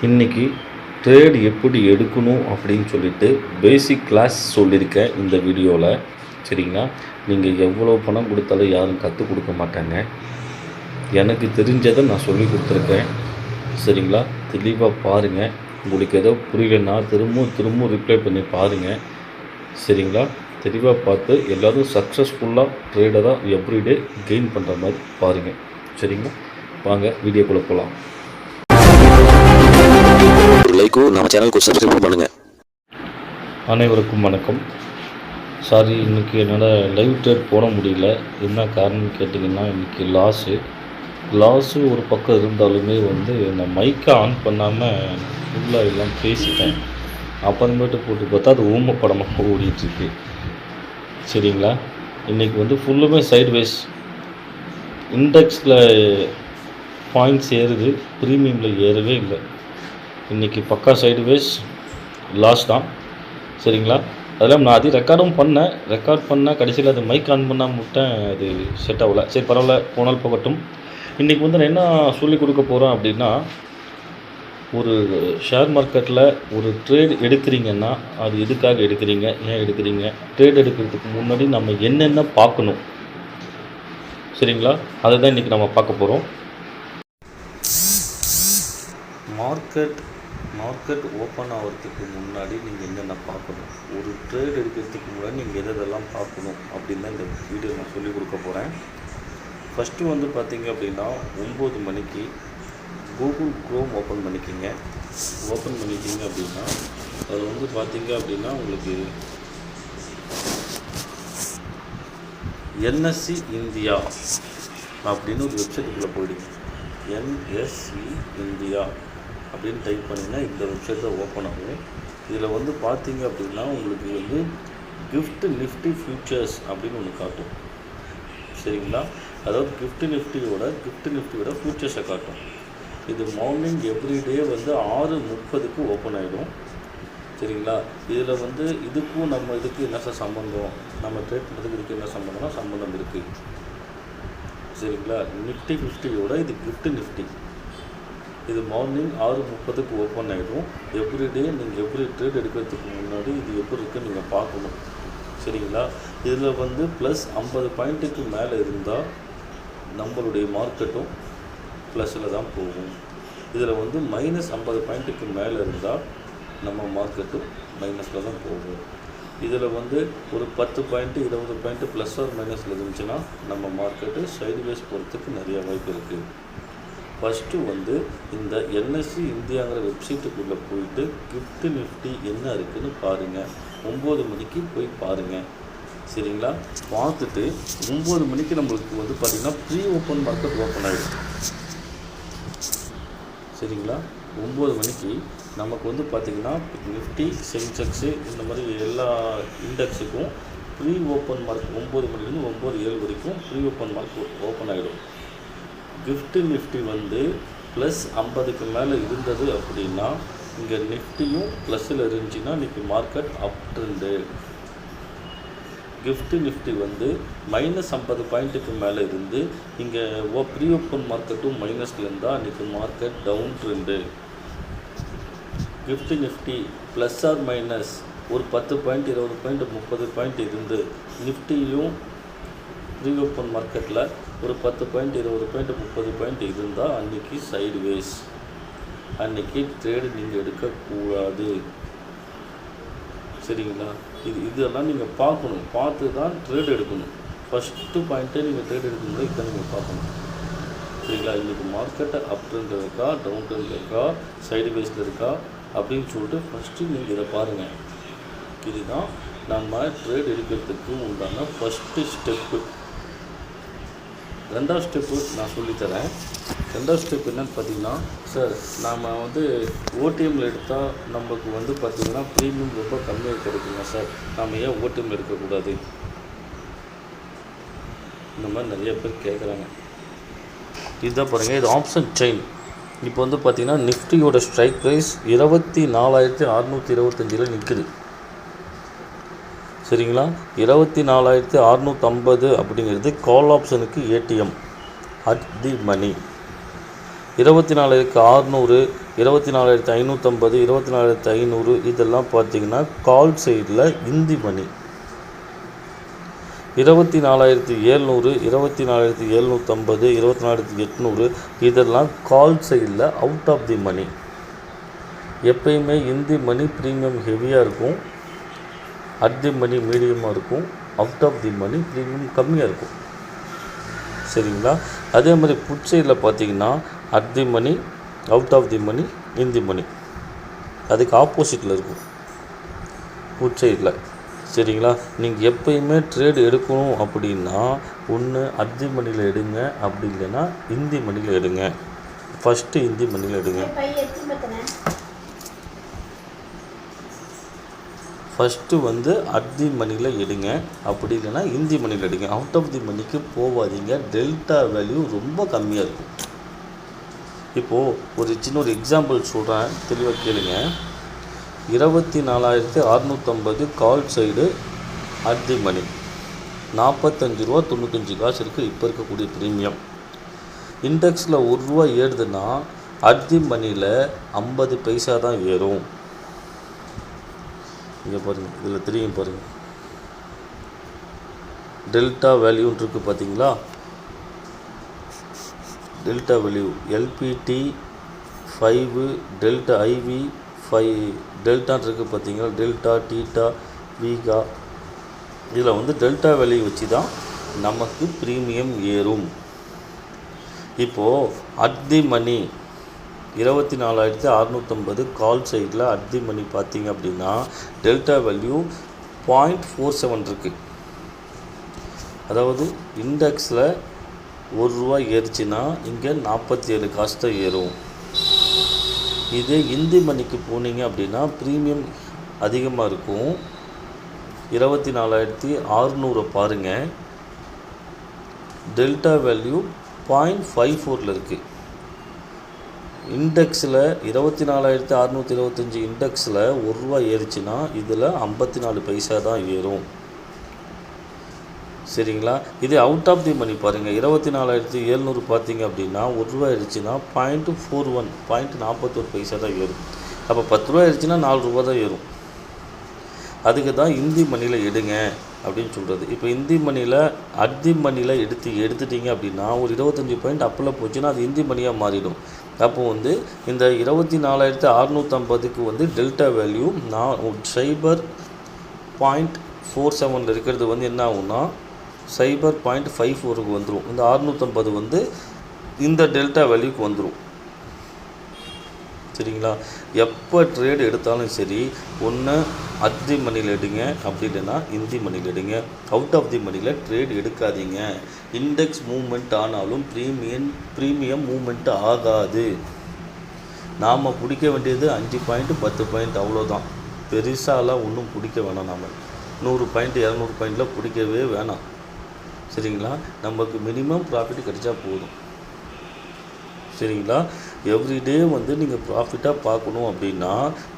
இன்றைக்கி ட்ரேட் எப்படி எடுக்கணும் அப்படின்னு சொல்லிட்டு பேசிக் கிளாஸ் சொல்லியிருக்கேன் இந்த வீடியோவில். சரிங்களா? நீங்கள் எவ்வளோ பணம் கொடுத்தாலும் யாரும் கற்றுக் கொடுக்க மாட்டாங்க. எனக்கு தெரிஞ்சதை நான் சொல்லி கொடுத்துருக்கேன். சரிங்களா? தெளிவாக பாருங்கள். உங்களுக்கு ஏதோ புரியலன்னா திரும்பவும் ரிப்ளை பண்ணி பாருங்கள். சரிங்களா? தெளிவாக பார்த்து எல்லோரும் சக்ஸஸ்ஃபுல்லாக ட்ரேடராக எவ்ரிடே கெயின் பண்ணுற மாதிரி பாருங்கள். சரிங்களா? வாங்க வீடியோக்குள்ளே போகலாம். ஒரு லைக்கும் நம்ம சேனலுக்கு சப்ஸ்கிரைப் பண்ணுங்கள். அனைவருக்கும் வணக்கம். சாரி, இன்றைக்கி என்னால் லைவ் ட்ரேட் போட முடியல. என்ன காரணம்னு கேட்டிங்கன்னா, இன்றைக்கி லாஸு ஒரு பக்கம் இருந்தாலுமே நான் மைக்கை ஆன் பண்ணாமல் ஃபுல்லாக எல்லாம் பேசிட்டேன். அப்புறமேட்டு போட்டு பார்த்தா அது ஊமை படமாக ஓடிட்டுருக்கு. சரிங்களா? இன்றைக்கி ஃபுல்லுமே சைட்வேஸ். இண்டெக்ஸில் பாயிண்ட்ஸ் ஏறுது, ப்ரீமியமில் ஏறவே இல்லை. இன்றைக்கி பக்கா சைடுவேஸ் லாஸ் தான். சரிங்களா? அதெல்லாம் நான் ரெக்கார்ட் பண்ணேன். கடைசியில் அது மைக் ஆன் பண்ணாமல் விட்டேன். அது செட் ஆகலை. சரி, பரவாயில்ல, போனால் போகட்டும். இன்றைக்கி நான் என்ன சொல்லிக் கொடுக்க போகிறேன் அப்படின்னா, ஒரு ஷேர் மார்க்கெட்டில் ஒரு ட்ரேட் எடுக்கிறீங்கன்னா அது எதுக்காக எடுக்கிறீங்க, ஏன் எடுக்கிறீங்க, ட்ரேட் எடுக்கிறதுக்கு முன்னாடி நம்ம என்னென்ன பார்க்கணும். சரிங்களா? அதை தான் இன்றைக்கி நம்ம பார்க்க போகிறோம். மார்க்கெட் ஓப்பன் ஆகிறதுக்கு முன்னாடி நீங்கள் என்னென்ன பார்க்கணும், ஒரு ட்ரேட் எடுக்கிறதுக்கு முன்னாடி நீங்கள் எதெல்லாம் பார்க்கணும் அப்படின்னு தான் இந்த வீடியோ நான் சொல்லிக் கொடுக்க போகிறேன். ஃபஸ்ட்டு பார்த்தீங்க அப்படின்னா 9 மணிக்கு கூகுள் க்ரோம் ஓப்பன் பண்ணிக்கிங்க அப்படின்னா அதில் பார்த்தீங்க அப்படின்னா உங்களுக்கு என்எஸ்சி இந்தியா அப்படின்னு ஒரு வெப்சைட்டுக்குள்ளே போயிடுங்க. என்எஸ்சி இந்தியா அப்படின்னு டைப் பண்ணிங்கன்னா இந்த வெப்சைட்டில் ஓப்பன் ஆகும். இதில் பார்த்தீங்க அப்படின்னா உங்களுக்கு கிஃப்ட் நிஃப்டி ஃபியூச்சர்ஸ் அப்படின்னு ஒன்று காட்டும். சரிங்களா? அதாவது கிஃப்ட் நிஃப்டியோட ஃபியூச்சர்ஸை காட்டும். இது மார்னிங் எவ்ரிடே 6:30க்கு ஓப்பன் ஆகிடும். சரிங்களா? இதில் இதுக்கும் இதுக்கு என்ன சார் சம்மந்தம், நம்ம ட்ரேட் பண்ணுறதுக்கு இதுக்கு என்ன சம்மந்தம் இருக்குது. சரிங்களா? நிஃப்டி 50யோட இது கிஃப்ட் நிஃப்டி. இது மார்னிங் 6:30க்கு ஓப்பன் ஆகிடும். எவ்ரிடே நீங்கள் எவ்ரி ட்ரேட் எடுக்கிறதுக்கு முன்னாடி இது எப்படி இருக்குன்னு நீங்கள் பார்க்கணும். சரிங்களா? இதில் ப்ளஸ் 50 பாயிண்ட்டுக்கு மேலே இருந்தால் நம்மளுடைய மார்க்கெட்டும் ப்ளஸில் தான் போகும். இதில் மைனஸ் 50 பாயிண்ட்டுக்கு மேலே இருந்தால் நம்ம மார்க்கெட்டும் மைனஸில் தான் போகும். இதில் ஒரு 10 பாயிண்ட்டு 20 பாயிண்ட்டு ப்ளஸ் ஆர் மைனஸில் இருந்துச்சுன்னா நம்ம மார்க்கெட்டு சைடுவேஸ் போகிறதுக்கு நிறைய வாய்ப்பு இருக்குது. ஃபஸ்ட்டு இந்த என்எஸ்சி இந்தியாங்கிற வெப்சைட்டுக்குள்ளே போயிட்டு கிஃப்ட் நிஃப்டி என்ன இருக்குதுன்னு பாருங்கள். 9 மணிக்கு போய் பாருங்கள். சரிங்களா? பார்த்துட்டு 9 மணிக்கு நம்மளுக்கு பார்த்திங்கன்னா ப்ரீ ஓப்பன் மார்க்கெட் ஓப்பன் ஆகிடும். சரிங்களா? 9 மணிக்கு நமக்கு பார்த்திங்கன்னா நிஃப்டி, சென்செக்ஸு இந்த மாதிரி எல்லா இண்டெக்ஸுக்கும் ப்ரீ ஓப்பன் மார்க்கெட் 9 மணிலேருந்து 9:07 வரைக்கும் ப்ரீ ஓப்பன் மார்க்கெட் ஓப்பன் ஆகிடும். கிஃப்ட் நிஃப்டி ப்ளஸ் 50க்கு மேலே இருந்தது அப்படின்னா இங்கே நிஃப்டியும் ப்ளஸில் இருந்துச்சுன்னா இன்றைக்கி மார்க்கெட் அப் ட்ரெண்டு. கிஃப்ட் நிஃப்டி மைனஸ் 50 பாயிண்ட்டுக்கு மேலே இருந்து இங்கே ப்ரீ ஓப்பன் மார்க்கெட்டும் மைனஸில் இருந்தால் இன்றைக்கி market down trend. Gift Nifty plus or minus ஒரு 10 பாயிண்ட் 20 பாயிண்ட் 30 பாயிண்ட் இருந்து நிஃப்டியும் ப்ரீ ஓப்பன் மார்க்கெட்டில் ஒரு 10 பாயிண்ட் 20 பாயிண்ட் 30 பாயிண்ட் இருந்தால் அன்றைக்கி சைடுவேஸ். அன்றைக்கி ட்ரேடு நீங்கள் எடுக்கக்கூடாது. சரிங்களா? இதெல்லாம் நீங்கள் பார்க்கணும். பார்த்து தான் ட்ரேட் எடுக்கணும். ஃபஸ்ட்டு பாயிண்ட்டே நீங்கள் ட்ரேட் எடுக்கணும் இதை நீங்கள் பார்க்கணும். சரிங்களா? இன்றைக்கி மார்க்கெட்டை அப் ட்ரெண்டில் இருக்கா, டவுன் ட்ரெண்டில் இருக்கா, சைடுவேஸில் இருக்கா அப்படின்னு சொல்லிட்டு ஃபஸ்ட்டு நீங்கள் இதை பாருங்கள். இதுதான் நம்ம ட்ரேட் எடுக்கிறதுக்கு உண்டான ஃபஸ்ட்டு ஸ்டெப்பு. 2வது ஸ்டெப்பு நான் சொல்லித்தரேன். 2வது ஸ்டெப் என்னென்னு பார்த்தீங்கன்னா, சார் நாம் ஓடிஎம்மில் எடுத்தால் நமக்கு பார்த்திங்கன்னா ப்ரீமியம் ரொம்ப கம்மியாக கிடைக்குங்க சார், நாம் ஏன் ஓடிஎம்மில் எடுக்கக்கூடாது, இந்த மாதிரி நிறைய பேர் கேட்குறாங்க. இதுதான் பாருங்கள், இது ஆப்ஷன் செயின். இப்போ பார்த்திங்கன்னா நிஃப்டியோட ஸ்ட்ரைக் ப்ரைஸ் 24,625 நிற்குது. சரிங்களா? 24,650 அப்படிங்கிறது கால் ஆப்ஷனுக்கு ஏடிஎம் அட் தி மணி. 24,600 24,550, 24,500 இதெல்லாம் பார்த்தீங்கன்னா கால் சைடில் இந்தி மணி. 24,700, 24,750, 24,800 இதெல்லாம் கால் சைடில் அவுட் ஆஃப் தி மணி. எப்பயுமே இந்தி மணி ப்ரீமியம் ஹெவியாக இருக்கும், அட் தி மணி மீடியமாக இருக்கும், out of the money premium கம்மியாக இருக்கும். சரிங்களா? அதே மாதிரி புட் சைடில் பார்த்தீங்கன்னா at the money, out of the money, in the money அதுக்கு ஆப்போசிட்டில் இருக்கும் புட் சைடில். சரிங்களா? நீங்கள் எப்பயுமே ட்ரேடு எடுக்கணும் அப்படின்னா ஒன்று அட் தி மணியில் எடுங்க, அப்படி இல்லைன்னா இந்தி மணியில் எடுங்க. ஃபஸ்ட்டு இந்தி மணியில் எடுங்க. ஃபஸ்ட்டு வந்து அட் தி மணியில் எடுங்க, அப்படி இல்லைன்னா இந்தி மணியில் எடுங்க. அவுட் ஆஃப் தி மணிக்கு போகாதீங்க, டெல்டா வேல்யூ ரொம்ப கம்மியாக இருக்கும். இப்போது ஒரு சின்ன ஒரு எக்ஸாம்பிள் சொல்கிறேன், தெளிவாக கேளுங்க. 24,650 கால் சைடு அட் தி மணி, 45 ரூபா 95 காசு இருக்குது இப்போ இருக்கக்கூடிய ப்ரீமியம். இண்டெக்ஸில் ₹1 ஏறுதுன்னா அட் தி மணியில் 50 பைசா தான் ஏறும். இங்கே பாருங்கள், இதில் தெரியும் பாருங்கள், டெல்டா வேல்யூன்னு இருக்குது பார்த்தீங்களா? Delta value LPD 5, delta IV 5, டெல்டான்னு இருக்குது பார்த்தீங்களா? டெல்டா, டீட்டா, வீகா இதில் வந்து டெல்டா வேல்யூ வச்சு தான் நமக்கு ப்ரீமியம் ஏறும். இப்போது அட் தி மணி 24,650 கால் சைடில் அட் தி மணி பார்த்தீங்க அப்படின்னா டெல்டா வேல்யூ 0.47 இருக்குது. அதாவது இண்டெக்ஸில் ₹1 ஏறிச்சுன்னா இங்கே 47 காசு தான் ஏறும். இதே இந்தி மணிக்கு போனீங்க அப்படின்னா ப்ரீமியம் அதிகமாக இருக்கும். 24,600 பாருங்கள், டெல்டா வேல்யூ 0.54 இருக்குது. இண்டெக்ஸில் 24,625 இண்டெக்ஸில் ₹1 ஏறிச்சுன்னா இதில் 54 பைசா தான் ஏறும். சரிங்களா? இது அவுட் ஆஃப் தி மணி பாருங்கள், 24,700 பார்த்தீங்க அப்படின்னா ₹1 ஏறிச்சுன்னா 0.41, 0.41 பைசா தான் ஏறும். அப்போ ₹10 ஏறிச்சுன்னா ₹4 தான் ஏறும். அதுக்கு தான் இந்தி மணியில் எடுங்க அப்படின்னு சொல்கிறது. இப்போ இந்தி மணியில் அட் தி மணியில் எடுத்துட்டீங்க அப்படின்னா ஒரு 25 பாயிண்ட் அப்பில் போச்சுன்னா அது இந்தி மணியாக மாறிடும். அப்போ வந்து இந்த 24,650க்கு வந்து டெல்டா வேல்யூ சைபர் 0.47 இருக்கிறது வந்து என்ன ஆகும்னா சைபர் 0.54க்கு வந்துடும். இந்த 650 வந்து இந்த டெல்டா வேல்யூக்கு வந்துடும். சரிங்களா? எப்போ ட்ரேடு எடுத்தாலும் சரி, ஒன்று அட் தி மணியில் எடுங்க, அப்படி இல்லைன்னா இந்தி மணியில் எடுங்க. அவுட் ஆஃப் தி மணியில் ட்ரேடு எடுக்காதீங்க. இண்டெக்ஸ் மூவ்மெண்ட் ஆனாலும் ப்ரீமியம் மூவ்மெண்ட் ஆகாது. நாம் பிடிக்க வேண்டியது 5 பாயிண்ட் 10 பாயிண்ட் அவ்வளோதான். பெருசாலாம் ஒன்றும் பிடிக்க வேணாம். நாம் 100 பாயிண்ட் 200 பாயிண்டில் பிடிக்கவே வேணாம். சரிங்களா? நமக்கு மினிமம் ப்ராஃபிட் கிடைச்சா போதும். சரிங்களா? எவ்ரிடே வந்து நீங்கள் ப்ராஃபிட்டாக பார்க்கணும் அப்படின்னா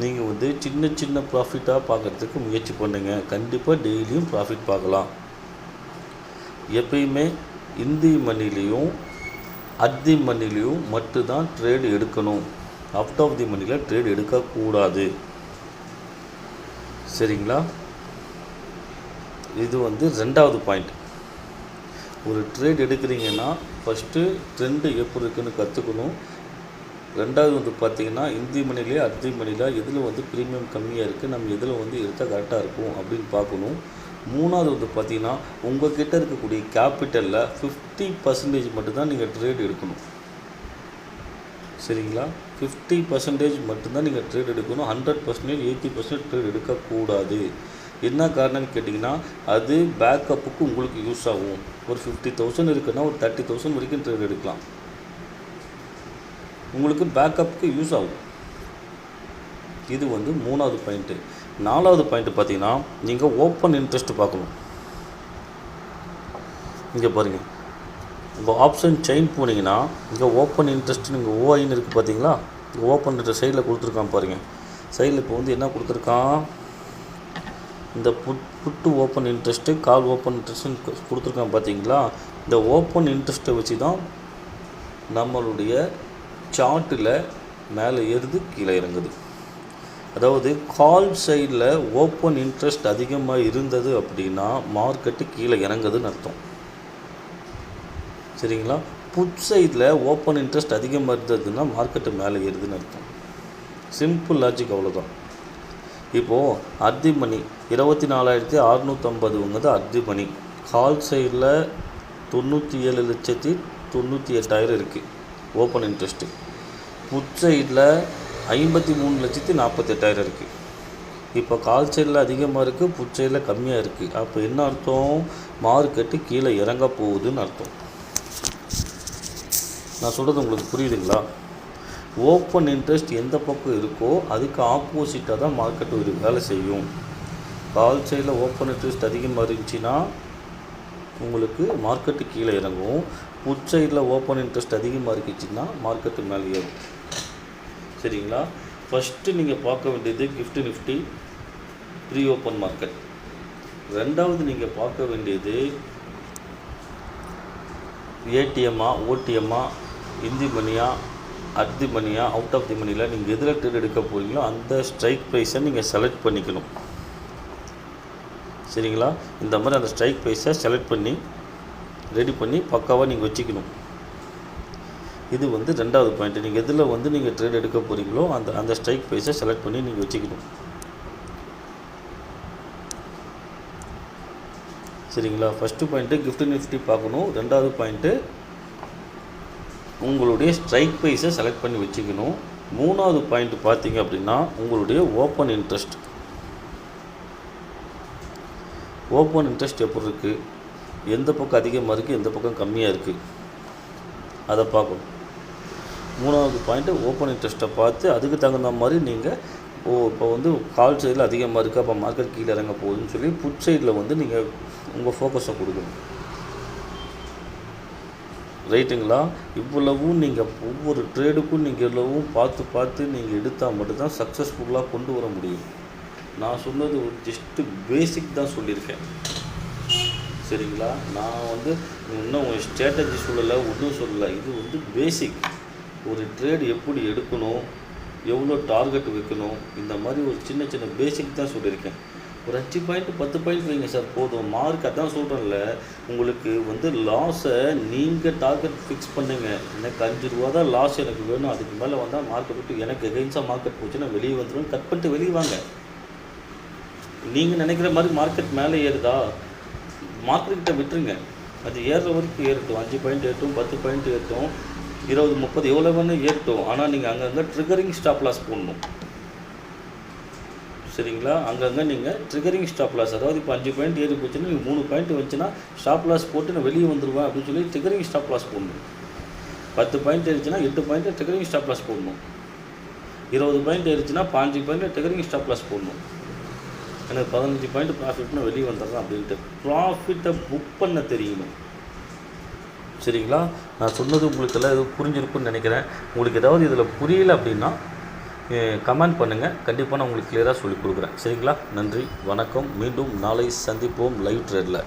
நீங்கள் வந்து சின்ன சின்ன ப்ராஃபிட்டாக பார்க்குறதுக்கு முயற்சி பண்ணுங்கள். கண்டிப்பாக டெய்லியும் ப்ராஃபிட் பார்க்கலாம். எப்பயுமே இந்தி மணிலையும் அட் தி மணிலையும் மட்டும்தான் ட்ரேடு எடுக்கணும். அவுட் ஆஃப் தி மணியில் ட்ரேடு எடுக்கக்கூடாது. சரிங்களா? இது வந்து 2வது பாயிண்ட். ஒரு ட்ரேட் எடுக்கிறீங்கன்னா ஃபஸ்ட்டு ட்ரெண்டு எப்படி இருக்குன்னு கற்றுக்கணும். 2வது வந்து பார்த்திங்கன்னா இந்தி மணிலே அட் தி மணியில் எதில் வந்து ப்ரீமியம் கம்மியாக இருக்குது, நம்ம எதில் வந்து எடுத்தால் கரெக்டாக இருக்கும் அப்படின்னு பார்க்கணும். 3வது வந்து பார்த்திங்கன்னா உங்கள் கிட்டே இருக்கக்கூடிய கேபிட்டலில் 50% மட்டும்தான் நீங்கள் ட்ரேட் எடுக்கணும். சரிங்களா? 50% மட்டும்தான் நீங்கள் ட்ரேட் எடுக்கணும். 100%, 80% ட்ரேட் எடுக்கக்கூடாது. என்ன காரணம்னு கேட்டிங்கன்னா அது பேக்கப்புக்கு உங்களுக்கு யூஸ் ஆகும். ஒரு 50,000 இருக்குன்னா ஒரு 30,000 வரைக்கும் ட்ரேட் எடுக்கலாம். உங்களுக்கு பேக்கப்புக்கு யூஸ் ஆகும். இது வந்து 3வது பாயிண்ட்டு. 4வது பாயிண்ட்டு பார்த்தீங்கன்னா நீங்கள் ஓப்பன் இன்ட்ரெஸ்ட் பார்க்கணும். இங்கே பாருங்கள், உங்கள் ஆப்ஷன் செயின் போனீங்கன்னா இங்கே ஓப்பன் இன்ட்ரெஸ்ட் நீங்கள் ஓஐன்னு இருக்குது பார்த்தீங்களா? ஓப்பன் இன்ட்ரெஸ்ட் சைடில் கொடுத்துருக்கான் பாருங்கள். சைடில் இப்போ வந்து என்ன கொடுத்துருக்கான், இந்த put open interest, call open interest கொடுத்துருக்கான் பார்த்தீங்களா? இந்த ஓப்பன் இன்ட்ரெஸ்ட்டை வச்சு தான் நம்மளுடைய சார்ட்டில் மேலே ஏறுது, கீழே இறங்குது. அதாவது கால் சைடில் ஓப்பன் இன்ட்ரெஸ்ட் அதிகமாக இருந்தது அப்படின்னா மார்க்கெட்டு கீழே இறங்குதுன்னு அர்த்தம். சரிங்களா? புட் சைடில் ஓப்பன் இன்ட்ரெஸ்ட் அதிகமாக இருந்ததுன்னா மார்க்கெட்டு மேலே ஏறுதுன்னு அர்த்தம். சிம்பிள் லாஜிக், அவ்வளோதான். இப்போது அர்தி மணி 24,650 அர்தி மணி. கால் சைடில் 97,98,000 இருக்குது ஓப்பன் இன்ட்ரெஸ்ட்டு. புட் சைடில் 53,48,000 இருக்குது. இப்போ கால் சைடில் அதிகமாக இருக்குது, புட் சைடில் கம்மியாக இருக்குது. அப்போ என்ன அர்த்தம்? மார்க்கெட்டு கீழே இறங்க போகுதுன்னு அர்த்தம். நான் சொல்கிறது உங்களுக்கு புரியுதுங்களா? ஓப்பன் இன்ட்ரெஸ்ட் எந்த பக்கம் இருக்கோ அதுக்கு ஆப்போசிட்டாக தான் மார்க்கெட் ஒரு வேலை செய்யும். கால் சைடில் ஓப்பன் இன்ட்ரெஸ்ட் அதிகமாக இருந்துச்சுன்னா உங்களுக்கு மார்க்கெட்டு கீழே இறங்கும். புட் சைடில் ஓப்பன் இன்ட்ரெஸ்ட் அதிகமாக இருக்குச்சுன்னா மார்க்கெட்டு மேலே ஏறும். சரிங்களா? ஃபஸ்ட்டு நீங்கள் பார்க்க வேண்டியது gift Nifty pre open market. ரெண்டாவது நீங்கள் பார்க்க வேண்டியது ஏடிஎம்மா, ஓடிஎம்மா, இந்தி மணியா, அர்தி மணியா, அவுட் ஆஃப் தி மணியில் நீங்கள் எதில் ட்ரேட் எடுக்க போகிறீங்களோ அந்த ஸ்ட்ரைக் ப்ரைஸை நீங்கள் செலக்ட் பண்ணிக்கணும். சரிங்களா? இந்த மாதிரி அந்த ஸ்ட்ரைக் ப்ரைஸை செலக்ட் பண்ணி ரெடி பண்ணி பக்காவாக நீங்கள் வச்சுக்கணும். இது வந்து ரெண்டாவது பாயிண்ட்டு. நீங்கள் எதில் வந்து நீங்கள் ட்ரேட் எடுக்க போகிறீங்களோ அந்த ஸ்ட்ரைக் ப்ரைஸை செலக்ட் பண்ணி நீங்கள் வச்சுக்கணும். சரிங்களா? ஃபஸ்ட்டு பாயிண்ட்டு கிஃப்ட் நிஃப்டி பார்க்கணும். ரெண்டாவது பாயிண்ட்டு உங்களுடைய ஸ்ட்ரைக் ப்ரைஸை செலக்ட் பண்ணி வச்சுக்கணும். மூணாவது பாயிண்ட் பார்த்தீங்க அப்படின்னா உங்களுடைய ஓப்பன் இன்ட்ரெஸ்ட். ஓப்பன் இன்ட்ரெஸ்ட் எப்படி இருக்குது, எந்த பக்கம் அதிகமாக இருக்குது, எந்த பக்கம் கம்மியாக இருக்குது, அதை பார்க்கணும். மூணாவது பாயிண்ட்டு ஓப்பன் இன்ட்ரெஸ்ட்டை பார்த்து அதுக்கு தகுந்த மாதிரி நீங்கள் இப்போ வந்து கால் சைடில் அதிகமாக இருக்குது, அப்போ மார்க்கெட் கீழே இறங்க போகுதுன்னு சொல்லி புட் சைடில் வந்து நீங்கள் உங்கள் ஃபோக்கஸை கொடுக்கணும். ரைட்டுங்களா? இவ்வளவும் நீங்கள் ஒவ்வொரு ட்ரேடுக்கும் நீங்கள் இவ்வளவும் பார்த்து நீங்கள் எடுத்தால் மட்டும்தான் சக்ஸஸ்ஃபுல்லாக கொண்டு வர முடியும். நான் சொன்னது ஒரு ஜஸ்ட்டு பேசிக் தான் சொல்லியிருக்கேன். சரிங்களா? நான் வந்து இன்னும் ஸ்ட்ராட்டஜி சொல்லலை, ஒன்றும் சொல்லலை. இது வந்து பேசிக். ஒரு ட்ரேடு எப்படி எடுக்கணும், எவ்வளோ டார்கெட் வைக்கணும், இந்த மாதிரி ஒரு சின்ன சின்ன பேசிக் தான் சொல்லியிருக்கேன். ஒரு 5 பாயிண்ட் 10 பாயிண்ட் வைங்க சார், போதும். மார்க் அதான் சொல்கிறேன்ல, உங்களுக்கு வந்து லாஸை நீங்கள் டார்கெட் ஃபிக்ஸ் பண்ணுங்கள். எனக்கு 5 ரூபா தான் லாஸ் எனக்கு வேணும், அதுக்கு மேலே வந்தால் மார்க்கெட் விட்டு எனக்கு எகெயின்ஸாக மார்க்கெட் போச்சுன்னா வெளியே வந்துடும், கட் பண்ணிட்டு வெளியே வாங்க. நீங்கள் நினைக்கிற மாதிரி மார்க்கெட் மேலே ஏறுதா, மார்க்கெட்டை விட்டுருங்க. அது ஏறுற வரைக்கும் ஏறட்டும். 5 பாயிண்ட் ஏறட்டும், 10 பாயிண்ட் ஏறட்டும், 20, 30 எவ்வளோ வேணும் ஏறட்டும். ஆனால் நீங்கள் அங்கங்கே ட்ரிகரிங் ஸ்டாப் லாஸ் போடணும். சரிங்களா? அங்கங்கே நீங்கள் ட்ரிகரிங் ஸ்டாப் லாஸ், அதாவது இப்போ 5 பாயிண்ட் ஏறி போச்சுன்னா நீங்கள் 3 பாயிண்ட் வந்துச்சுன்னா ஸ்டாப் லாஸ் போட்டு நான் வெளியே வந்துடுவேன் அப்படின்னு சொல்லி ட்ரிகரிங் ஸ்டாப் லாஸ் போடணும். 10 பாயிண்ட் ஏறிச்சுன்னா 8 பாயிண்ட் ட்ரிகரிங் ஸ்டாப் லாஸ் போடணும். 20 பாயிண்ட் ஏறிச்சுன்னா 15 பாயிண்ட் ட்ரிகரிங் ஸ்டாப் லாஸ் போடணும். எனக்கு 15 பாயிண்ட் ப்ராஃபிட்னா வெளியே வந்துடுறேன் அப்படின்ட்டு ப்ராஃபிட்டை புக் பண்ண தெரியணும். சரிங்களா? நான் சொன்னது உங்களுக்கு எல்லாம் எதுவும் புரிஞ்சிருக்குன்னு நினைக்கிறேன். உங்களுக்கு ஏதாவது இதில் புரியலை அப்படின்னா கமெண்ட் பண்ணுங்கள். கண்டிப்பாக நான் உங்களுக்கு கிளியராக சொல்லிக் கொடுக்குறேன். சரிங்களா? நன்றி, வணக்கம். மீண்டும் நாளை சந்திப்போம் லைவ் ட்ரேடில்.